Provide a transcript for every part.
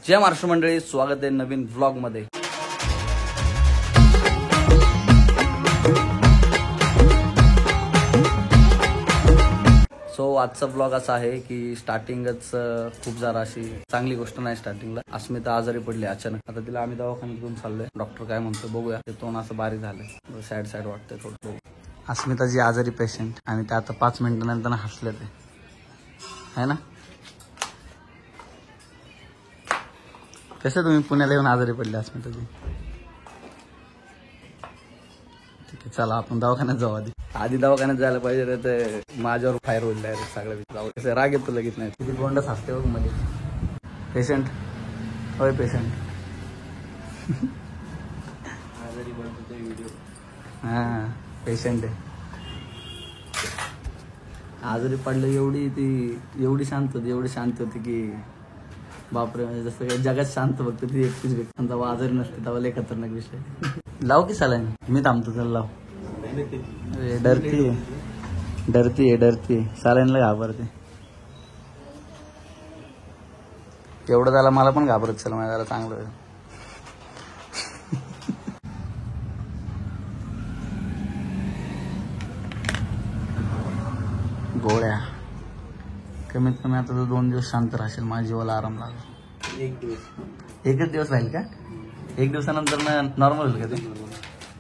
जय महाराष्ट्र मंडळी, स्वागत आहे नवीन व्लॉग मध्ये। सो आजचा व्लॉग असा आहे की स्टार्टिंगच खूप जरा अशी चांगली गोष्ट नाही। स्टार्टिंगला अस्मिता आजारी पडली अचानक। आता तिला आम्ही दवाखान्यात घेऊन चाललोय। डॉक्टर काय म्हणतो बघूया। ते तोंड असं बारीक झालंय, सॅड वाटतंय थोडं। अस्मिताची आजारी पेशंट आणि ते आता 5 मिनिटांनंतर हसले ते है ना। कसं तुम्ही पुण्याला येऊन आजारी पडले अस्मिताजी? ठीक आहे, चला आपण दवाखान्यात जाऊ। आधी दवाखान्यात जायला पाहिजे रे, ते माझ्यावर फायर होईल डायरेक्ट सगळं। राग येतो लगेच नाही। किती गोंडस हसते बघ मध्ये। पेशंट होय पेशंट आजारी पडतो व्हिडिओ। हा पेशंट आहे, आजारी पडलं। एवढी शांत होती की बापरे। म्हणजे जसं काही जगात शांत फक्त ती एकटीच व्यक्ती जेव्हा आजारी नसते तेव्हा लय खतरनाक विषय। लाव की साला मी थांबतो, चल लाव। डरती सालाईनला घाबरते एवढं त्याला। मला पण घाबरत चल माझ्या जरा चांगलं। गोळ्या कमीत कमी आता 2 दिवस शांत राहशील, माझ्या जीवाला आराम लागेल। एकच दिवस राहील का? 1 दिवसानंतर नॉर्मल होईल का ते?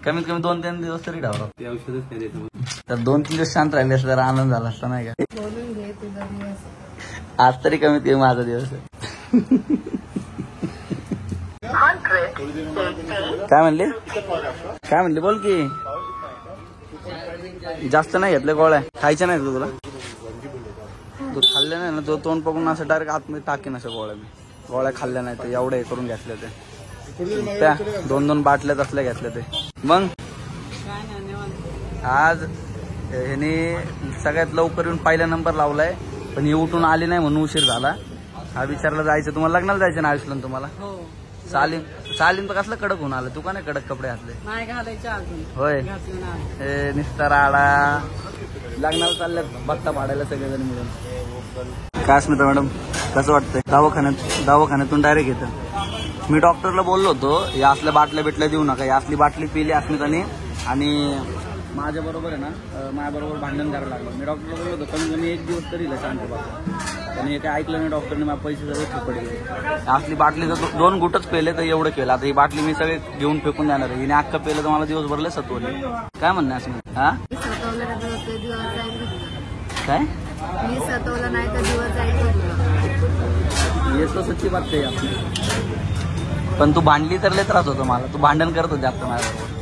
कमीत कमी 2-3 दिवस तरी ढावरा। ते औषधच नाही देत तर 2-3 दिवस शांत राहिले असं जरा आनंद झाला असता नाही का? आज तरी कमीत कमी माझा दिवस आहे। काय म्हणले बोल की। जास्त नाही घेतले गोळ्या, खायच्या नाही तुला? तू खाल्ल्या नाही ना, तो तोंड पकडून असं डायरेक्ट आतमध्ये टाकेन असं गोळ्या खाल्ल्या नाही तर एवढे करून घेतले ते। त्या 2-2 बाटल्यात असल्या घेतल्या ते। मग आज ह्याने सगळ्यात लवकर येऊन पहिला नंबर लावलाय, पण ही उठून आली नाही म्हणून उशीर झाला। हा विचारला जायचं तुम्हाला, लग्नाला जायचं ना आयुषला तुम्हाला? चालीन तर कसलं कडक होऊन आलं। तू का नाही कडक कपडे घातले? होय निस्ता राडा। लग्नाला चालल्यात बत्ता पाडायला सगळेजण मिळून। काय अस्मिता मॅडम कसं वाटतंय? दवाखान्यातून डायरेक्ट येतं। मी डॉक्टरला बोललो होतो या असल्या बाटल्या बिटल्या देऊ नका। या असली बाटली पिली अस्मिताने आणि माझ्या बरोबर आहे ना, माझ्याबरोबर भांडण करायला लागलं। मी डॉक्टरला बोललो होतो कमी कमी 1 दिवस तरी शांत बसा, पण हे काय ऐकलं नाही डॉक्टरने। माझे पैसे सगळे फुकट गेले। असली बाटली जर 2 गुटच पेले तर एवढं केलं। आता ही बाटली मी सगळे घेऊन फेकून जाणार आहे। हिने अख्खं पेलं तर मला दिवसभरले सत्वले। काय म्हणणं अस्मिता? हा काय मी सतवलं नाही तर दिवस जायचं। ये तो सच्ची बात आहे आपली। पण तू भांडली तर लय त्रास होतो मला। तू भांडण करत होते आता माझ्याबरोबर।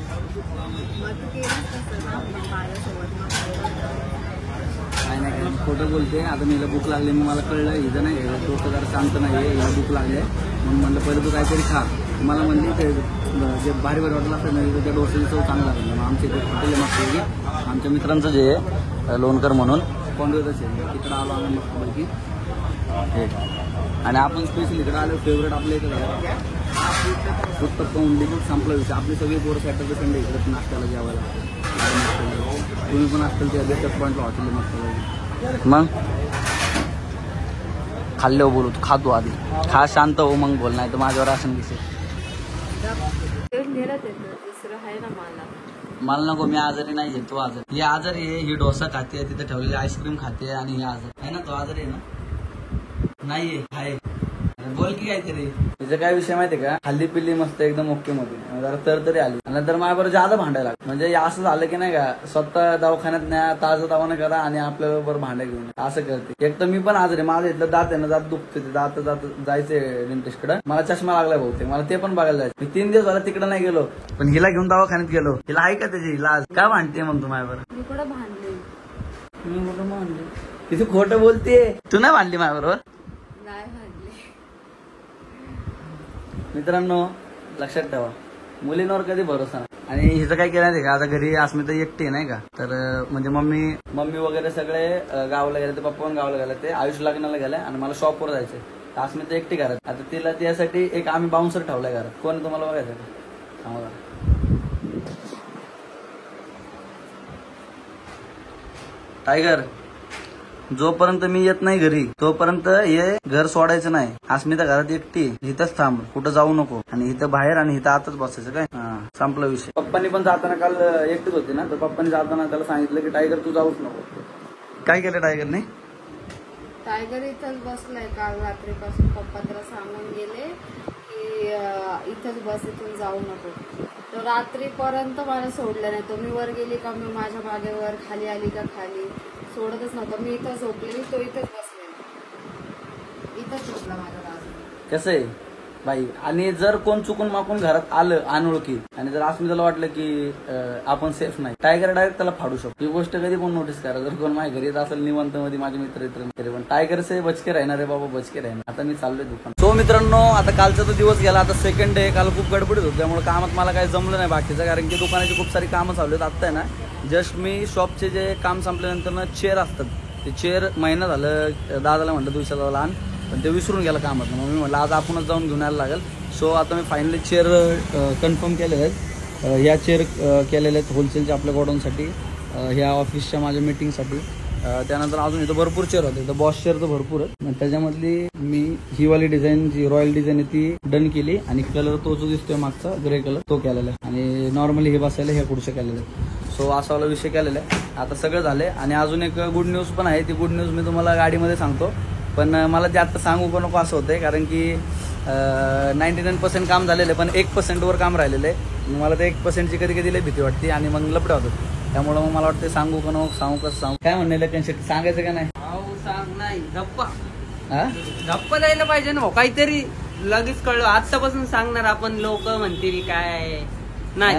नाही खोटं बोलते। आता मीला भूक लागली, मग मला कळलं हिचं नाही डोकं जरा शांत नाही, हिला भूक लागली म्हणून म्हणलं पहिलं तू काहीतरी खा। मला म्हणली ते जे भारी वाटलं असतं ना त्या डोस्याची चव चांगला लागला। मग आमच्या इकडे हॉटेल मस्त की आमच्या मित्रांचं जे आहे लोणकर म्हणून कोंडव्यातच आहे, तिकडं आलो आम्ही मस्तपैकी हे। आणि आपण स्पेशल इकडे आलो, फेवरेट आपल्या इकडे उत्तप्पा उंडी पण संपला विषय। आपली सगळी पोरं सॅटर्डे संडे इकडे नाश्त्याला जेवायला। तुम्ही पण असतील त्या बेस्ट पॉईंटला हॉटेल मस्त। मग खाल्ले बोलू तू, खा तू आधी खा, शांत हो मग बोल, नाही तर माझ्यावर असं दिसेल। मला नको, मी आजारी नाही आहे, तू आजारी। ही आजारी आहे, ही डोसा खाते, तिथे ठेवलेली आईस्क्रीम खाते आणि ही आजारी आहे ना। तो आजारी आहे ना? नाहीये आहे। बोल की काहीतरी। तिचा काय विषय माहितीये का? हल्ली पिल्ली मस्त एकदम ओके मध्ये जरा तरी आली, नंतर माझ्याबरोबर जादा भांडायला लागलं। म्हणजे असं झालं की नाही का, स्वतः दवाखान्यात न्या, ताजं दवाखाना करा आणि आपल्याबरोबर भांडा घेऊन असं करते। एक तर मी पण आजारी, माझं इथलं दात आहे ना, दात दुखते, दात जायचे डेंटिस्टकडे। मला चष्मा लागलाय बहुतेक, मला ते पण बघायला जायचं। मी 3 दिवस झाला तिकडे नाही गेलो, पण हिला घेऊन दवाखान्यात गेलो। हिला आहे का त्याची लाज? काय भांडते मग तू माझ्याबरोबर? मी कुठं भांडले? मी कुठं भांडले? तिथे खोटं बोलते। तू नाही भांडली माझ्याबरोबर? नाही भांडले। मित्रांनो लक्षात ठेवा, मुलींवर कधी भरोसा नाही। आणि हिचं काय केलं नाही का, आता घरी अस्मिता एकटी नाही का, तर म्हणजे मम्मी वगैरे सगळे गावाला गेले, ते पप्पा पण गावाला गेले, ते आयुष लग्नाला गेले आणि मला शॉपवर जायचंय। तर अस्मिता एकटी घरात। आता तिला त्यासाठी एक आम्ही बाउन्सर ठेवलाय घरात। कोण तुम्हाला बघायचं का? सांगा टायगर जोपर्यंत मी येत नाही घरी तोपर्यंत हे घर सोडायचं नाही. अस्मिता घरात एकटी, इथंच थांब, कुठं जाऊ नको, आणि इथं बाहेर आणि इथं आतच बसायचं काय. संपला विषय. पप्पांनी पण जाताना काल एकटीच होती ना, तर पप्पांनी जाताना त्याला सांगितलं की टायगर तू जाऊच नको. काय केलं टायगरने? टायगर इथंच बसलाय काल रात्रीपासून. पप्पा त्याला सांगून गेले की इथंच बस, इथून जाऊ नको. तो रात्रीपर्यंत मला सोडलं नाही. तो मी वर गेली का मी माझ्या मागेवर, खाली आली का खाली, सोडतच नव्हता. मी इथं झोपलेली, तो इथंच बसलेला, इथंच झोपला माझ्या बाजूला. कसं आहे बाई, आणि जर कोण चुकून माकून घरात आलं अनोळखी, आणि जर अस्मिताला वाटलं की आपण सेफ नाही, टायगर डायरेक्ट त्याला फाडू शकतो. ही गोष्ट कधी कोण नोटीस करा. जर कोण माझ्या घरी येत असेल निवांत मध्ये, माझे मित्र पण टायगर से बचके राहणार आहे बाबा, बचके राहणार. आता मी चाललोय दुकान. सो मित्रांनो, आता कालचा तो दिवस गेला, आता सेकंड डे. काल खूप गडबडीत होतं, त्यामुळे कामात मला काही जमलं नाही बाकीचं, कारण की दुकानाची खूप सारी कामं चालू आहेत. आता आहे ना, जस्ट मी शॉपचे जे काम संपल्यानंतर ना चेअर असतात, ते चेअर महिना झालं दादाला म्हटलं दिवसाला लहान, पण ते विसरून गेलं कामात. मग मी म्हटलं आज आपणच जाऊन घेऊन यायला लागेल. सो आता मी फायनली चेअर कन्फर्म केले आहेत. ह्या चेअर केलेल्या आहेत होलसेलच्या आपल्या गोडाऊनसाठी, ह्या ऑफिसच्या माझ्या मीटिंगसाठी. त्यानंतर अजून इथं भरपूर चेअर होते, इथं बॉस चेअर तर भरपूर आहेत. त्याच्यामधली मी ही वाली डिझाईन, जी रॉयल डिझाईन आहे ती डन केली, आणि कलर तो जो दिसतोय मागचा ग्रे कलर तो केलेला आहे, आणि नॉर्मली हे बसायला ह्या पुढच्या केलेल्या आहेत. सो असा वाला विषय केलेला आहे. आता सगळं झालंय. आणि अजून एक गुड न्यूज पण आहे, ती गुड न्यूज मी तुम्हाला गाडीमध्ये सांगतो, पण मला ते आता सांगू का नको असं होतंय, कारण की 99% काम झालेलं आहे, पण 1% वर काम राहिलेलं आहे. मला ते 1%ची कधी कधी लई भीती वाटते, आणि मग लपड्या होतात. त्यामुळे मग मला वाटतं सांगू का नको, सांगू कसं सांगू. काय म्हणणे लग्न सांगायचं का नाही? सांग नाही, गप्पा हा, गप्पा द्यायला पाहिजे ना भाऊ, काहीतरी लगेच कळलं. आतापासून सांगणार आपण, लोक म्हणतील काय नाही,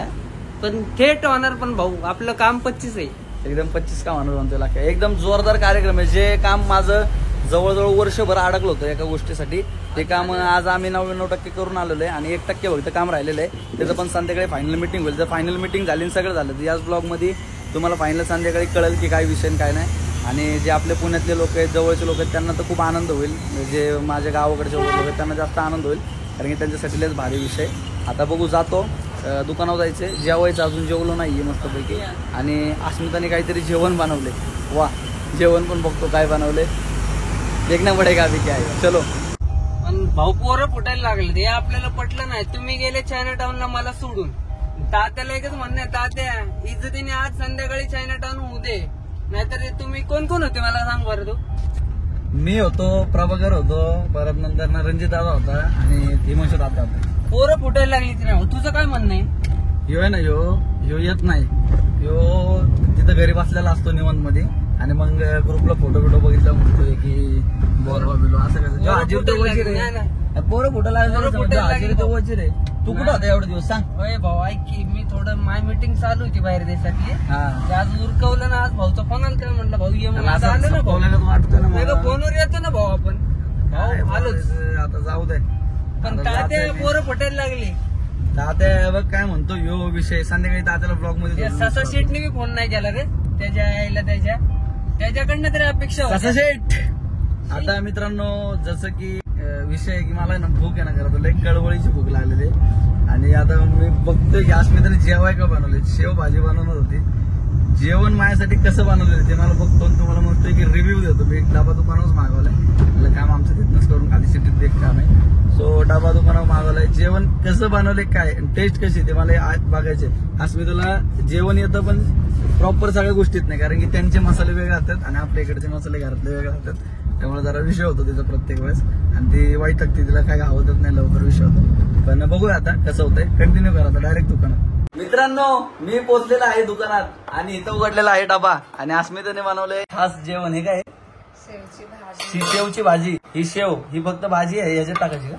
पण थेट होणार. पण भाऊ आपलं काम 25 आहे, एकदम 25 काम म्हणतो लागतं. एकदम जोरदार कार्यक्रम आहे. जे काम माझं जवळजवळ वर्षभर अडकलं होतं एका गोष्टीसाठी, ते काम आज आम्ही 99% करून आलेलो आहे, आणि 1% फक्त काम राहिलेलं आहे. त्याचं पण संध्याकाळी फायनल मिटिंग होईल. जर फायनल मिटिंग झाली सगळं झालं तर याच ब्लॉगमध्ये तुम्हाला फायनल संध्याकाळी कळेल की काय विषय काय नाही. आणि जे आपले पुण्यातले लोक आहेत, जवळचे लोक आहेत, त्यांना तर खूप आनंद होईल. जे माझ्या गावाकडचे लोक आहेत त्यांना जास्त आनंद होईल, कारण की त्यांच्यासाठी लयच भारी विषय. आता बघू, जातो दुकानावर जायचे, जेवायचं. अजून जेवलो नाही मस्तपैकी. आणि अस्मिताने काहीतरी जेवण बनवले. वा, जेवण पण बघतो काय बनवले, देखना पडेगा अभी क्या आहे. चलो. पण भाऊ पोरं फुटायला लागले, ते आपल्याला पटलं नाही. तुम्ही गेले चायना टाउनला मला सोडून. तात्याला एकच म्हणणं आहे, तात्या इज्जतीने आज संध्याकाळी चायना टाउन होऊ दे, नाहीतर तुम्ही कोण कोण होते मला सांग बरं. तू? मी होतो, प्रभाकर होतो, परत नंतर ना रणजित दादा होता, आणि हिमांश दादा होता. पोरं फुटायला लागली तिने. तुझं काय म्हणणं आहे? ह्यो आहे ना, ह्यो येत नाही. ह्यो तिथं घरी बसलेला असतो निवांत मध्ये, आणि मग ग्रुपला फोटो बघितला म्हणतोय की बोरवा बिलो असं कसं. आजी तो वजीर आहे, पोरं फोटो लागले वजीर आहे. तू कुठं होता एवढे दिवस सांग? होय भाऊ, ऐक की, मी थोडं माय मीटिंग चालू होती बाहेर देशातली. आज उरकवलं ना, आज भाऊचा फोन आला, त्याला म्हटलं भाऊ ये म्हणून. आलं ना भाऊ, वाटतं ना फोनवर येतो ना भाऊ आपण. आलोच. आता जाऊ दे. पण तात्या पोरं फुटायला लागली. तात्या बघ काय म्हणतो ह्यो विषय. संध्याकाळी तात्याला ब्लॉग मध्ये ससा शेटने बी फोन नाही केला रे त्याच्या आईला, त्याच्याकडनं तरी अपेक्षा होती. शेठ. आता मित्रांनो, जसं की विषय आहे की मला ना भूक आहे ना, घरात लई कळवळीची भूक लागलेली, आणि आता मी बघतोय की अस्मिताने जेवाय का बनवले. शेव भाजी बनवणार होती. जेवण माझ्यासाठी कसं बनवलेलं ते मला बघतो, तुम्हाला म्हणतोय की रिव्ह्यू देतो. मी डबा दुकानावर मागवलाय, काम आमचं तिथनंच करून खाली सिटीत देख काम आहे. सो डबा दुकानावर मागवलाय. जेवण कसं बनवले, काय टेस्ट कशी ते मला बघायचे. अस्मिताला जेवण येतं, पण प्रॉपर सगळ्या गोष्टीत नाही, कारण की त्यांचे मसाले वेगळे राहतात आणि आपल्या इकडचे मसाले घरातले वेगळे राहतात. त्यामुळे जरा विषय होतो तिचा प्रत्येक वेळेस, आणि ती वाईट टाकते, तिला काय आवडत नाही लवकर विषय होतो. पण बघूया आता कसं होतंय. कंटिन्यू करा आता डायरेक्ट दुकानात. मित्रांनो, मी पोहोचलेला आहे दुकानात, आणि इथं उघडलेला आहे डबा, आणि अस्मिताने बनवलंय खास जेवण. हे काय? शेवची भाजी. ही शेवची भाजी. ही शेव ही फक्त भाजी आहे, याच्यात टाकायची का?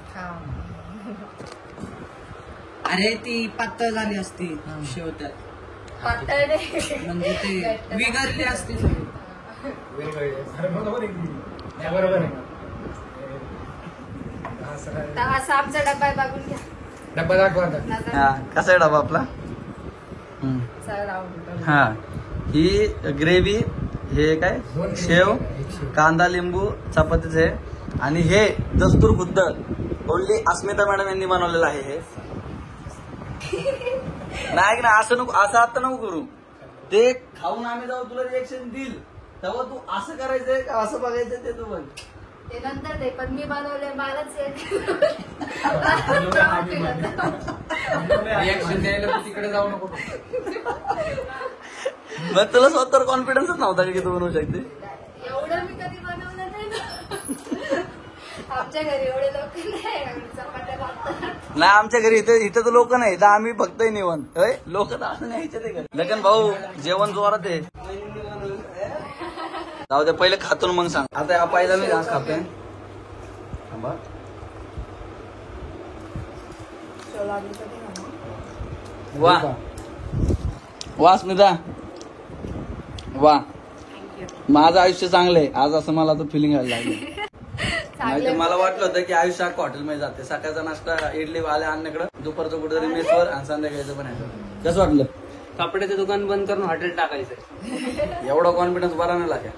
अरे ती पातळ झाली असती शेवट्यात, पातळ नाही, म्हणजे ती विघरली असती. सापचा डब्बा आहे, बघून घ्या. डब्बा दाखवा. हा, कसा आहे डबा आपला? हा, ही ग्रेव्ही, हे काय शेव, कांदा, लिंबू, चपातीचे, आणि हे दस्तूर खुद्द ओनली अस्मिता मॅडम यांनी बनवलेलं आहे. हे नाही ना, असं नको, असं आता नको करू. ते खाऊन आम्ही जाऊ, तुला रिएक्शन देईल. तेव्हा तू असं करायचंय का असं बघायचं ते तू बघ. ते नंतर ते पण मी बनवले मलाच रिॲक्शन द्यायला तिकडे जाऊ नको. मग तुला स्वतःवर कॉन्फिडन्सच नव्हता का की तू बनवू शकते? एवढं मी कधी बनवलं नाही ना. आमच्या घरी एवढे लोक नाही चपात्या लागतात. नाही आमच्या घरी इथं तर लोक नाही, तर आम्ही फक्त निवंत लोक तर असं न्यायचे ते घरी. लगन भाऊ जेवण जोरात आहे. जाऊ दे पहिले खातो मग सांग. आता हा पहिला मी घास खातोय. थांबा. वा वा स्मिता वा. माझं आयुष्य चांगलं आहे आज असं मला तर फिलिंग व्हायला लागलं. नाही तर मला वाटलं होतं की आयुष्य अख्खं हॉटेलमध्ये जाते. सकाळचा नाश्ता इडली वाल्या आणण्याकडं, दुपारचं कुठेतरी मेसवर आणि संध्याकाळचं पण आहे. कसं वाटलं? कपड्याचं दुकान बंद करून हॉटेल टाकायचं. एवढा कॉन्फिडन्स बरा नाही लागेल.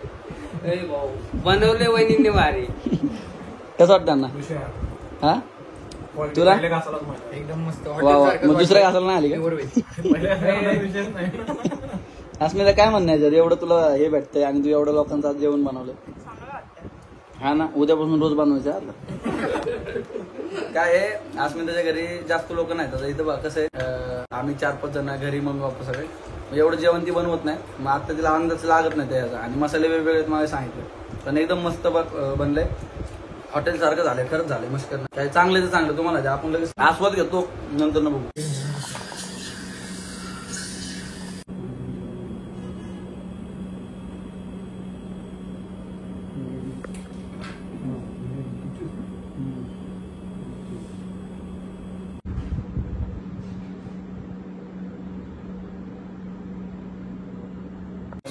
भाऊ बनवले वहिनींनी भारी. कसं वाटतं त्यांना? हा तुला एकदम मस्त. वा वा. मग दुसऱ्या घासाला नाही आली का? अस्मिता काय म्हणणं आहे जर एवढं तुला हे भेटतंय आणि तू एवढं लोकांचं आज जेवण बनवलं? हा ना, उद्यापासून रोज बनवायचं आता. काय आहे अस्मिताच्या घरी जास्त लोक नाहीत. आता इथं बघ कसं आहे, आम्ही 4-5 जण घरी, मम्मी पप्पा सगळे. एवढं जेवण ती बनवत नाही. मग आता तिला अंदाज लागत नाही त्याचा. आणि मसाले वेगवेगळे मला सांगितले पण एकदम मस्त बनलंय. हॉटेल सारखं झालंय. खरंच झालंय मस्त. काय चांगलं तर चांगलं तुम्हाला आपण लगेच आस्वाद घेतो नंतर न बघू.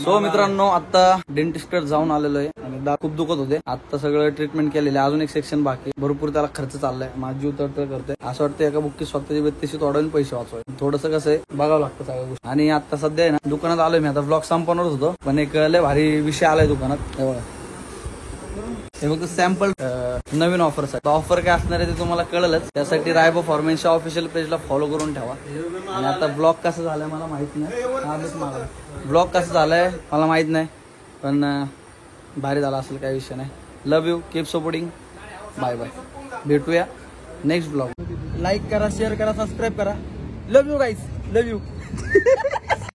सो मित्रांनो आता डेंटिस्टकडे जाऊन आलेलो आहे आणि दात खूप दुखत होते. आता सगळं ट्रीटमेंट केलेलं आहे. अजून एक सेक्शन बाकी. भरपूर त्याला खर्च चाललाय. माझी जीव तर करते. असं वाटतं एका बुक्की स्वतःची व्यक्तीशी तोडावून पैसे वाचवाय. थोडंसं कसं आहे बघावं लागतं सगळ्या गोष्टी. आणि आता सध्या आहे ना दुकानात आलोय मी. आता ब्लॉग संपवणारच होतो पण एक लय भारी विषय आलाय दुकानात. हे फक्त सॅम्पल नवीन ऑफर्स आहे. ऑफर काय असणार आहे ते तुम्हाला कळलंच. त्यासाठी रायबो फॉर्मेन्सच्या ऑफिशियल पेजला फॉलो करून ठेवा. आणि आता ब्लॉग कसं झालंय मला माहित नाही. ब्लॉग कसं झालंय मला माहित नाही पण भारी झाला असेल. काही विषय नाही. Love you. Keep supporting. Bye bye. भेटूया नेक्स्ट ब्लॉग. लाईक करा, शेअर करा, सबस्क्राईब करा. Love you guys. Love you.